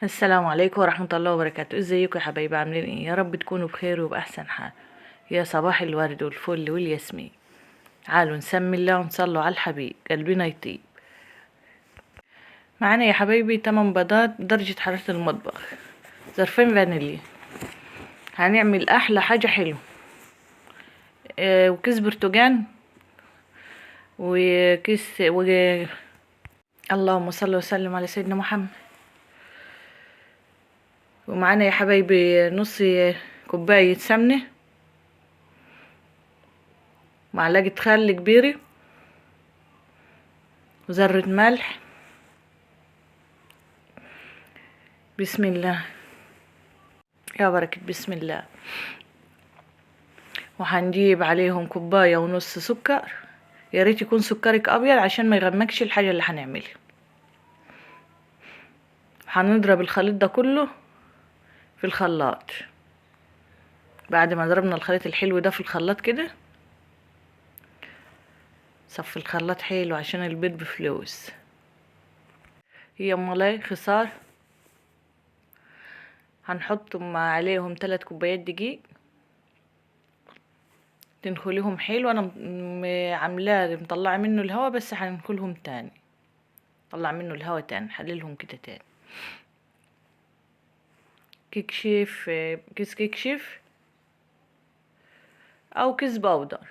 السلام عليكم ورحمة الله وبركاته. ازيكم يا حبايبي؟ عاملين ايه؟ يا رب تكونوا بخير وبأحسن حال. يا صباح الورد والفل والياسمين. تعالوا نسمي الله ونصلوا على الحبيب قلبنا يطيب. معانا يا حبايبي 8 بيضات درجة حرارة المطبخ، ظرفين فانيليا. هنعمل احلى حاجة حلوة. وكيس برتقان وكيس اللهم صل وسلم على سيدنا محمد. ومعانا يا حبايبي نص كوباية سمنة، معلقة خل كبيرة، وذرة ملح. بسم الله يا بركة، بسم الله. وهنجيب عليهم كوباية ونص سكر، يا ريت يكون سكرك ابيض عشان ما يغمكش الحاجة اللي هنعملها. هنضرب الخليط ده كله في الخلاط. بعد ما ضربنا الخليط الحلو ده في الخلاط كده، صف الخلاط حلو عشان البيض بفلوس. هي امال خسار. هنحط عليهم 3 كوبايات دقيق، تنخليهم حلو. انا عاملاه مطلعه منه الهواء، بس هنخلهم تاني، طلع منه الهواء تاني، حللهم كده تاني. كيك شيف، كيس كيك شيف او كيس باودر.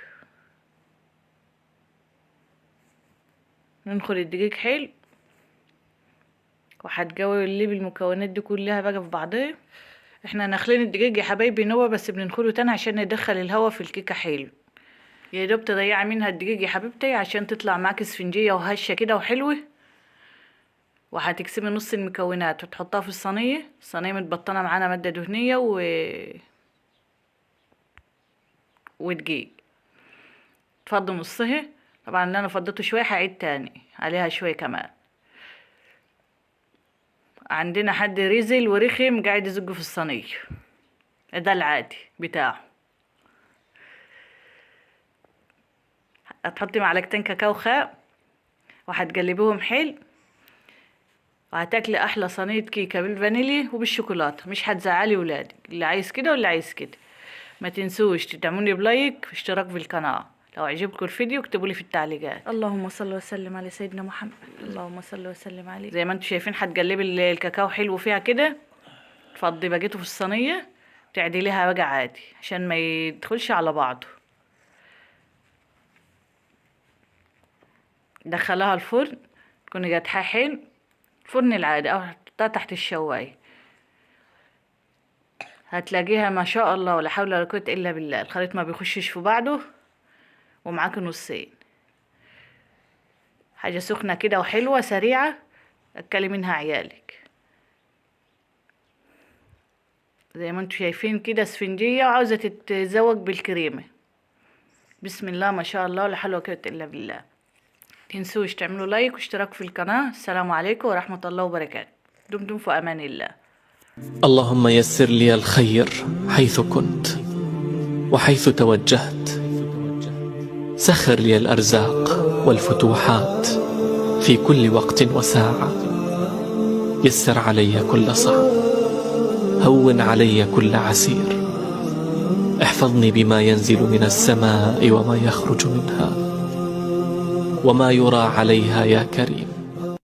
ننخل الدقيق حلو، وهتقلب المكونات دي كلها بقى في بعضها. احنا نخلين الدقيق يا حبايبي نوى، بس بننخله تاني عشان ندخل الهواء في الكيكه حلو. يا دوب تضيعي منها الدقيق يا حبيبتي عشان تطلع معاكي اسفنجيه وهشه كده وحلوه. وهتقسمي نص المكونات وتحطها في الصينيه متبطنه معانا ماده دهنيه ودقيق. تفضي نصها. طبعا اللي انا فضيته شويه هعيد تاني عليها شويه كمان. عندنا حد ريزل ورخم قاعد يزق في الصينيه، ده العادي بتاعه. هتحطي معلقتين كاكاو خام وهتقلبيهم حلو، وهتاكلي احلى صينيه كيكه بالفانيليا وبالشوكولاته. مش هتزعلي ولادك، اللي عايز كده واللي عايز كده. ما تنسوش تدعموني بلايك واشتراك في القناه. لو عجبكم الفيديو اكتبوا لي في التعليقات. اللهم صل وسلم على سيدنا محمد. اللهم صل وسلم عليه. زي ما انتم شايفين هتقلبي الكاكاو حلو فيها كده. تفضي بقيته في الصينيه، تعدليها بقى عادي عشان ما يدخلش على بعضه. دخلها الفرن، تكوني جاتحاه حلو، فرن العادي او حطها تحت الشوايه. هتلاقيها ما شاء الله ولا حول ولا قوه الا بالله، الخليط ما بيخشش في بعضه، ومعاك نصين. حاجه سخنه كده وحلوه سريعه، اكلي منها عيالك. زي ما انتم شايفين كده اسفنجيه وعاوزه تتزوج بالكريمه. بسم الله ما شاء الله ولا حول ولا قوه الا بالله. تنسوش تعملوا لايك واشتراك في القناه. السلام عليكم ورحمه الله وبركاته. دمتم في امان الله. اللهم يسر لي الخير حيث كنت وحيث توجهت. سخر لي الأرزاق والفتوحات في كل وقت وساعة. يسر علي كل صعب، هون علي كل عسير. احفظني بما ينزل من السماء وما يخرج منها، وما يرى عليها يا كريم.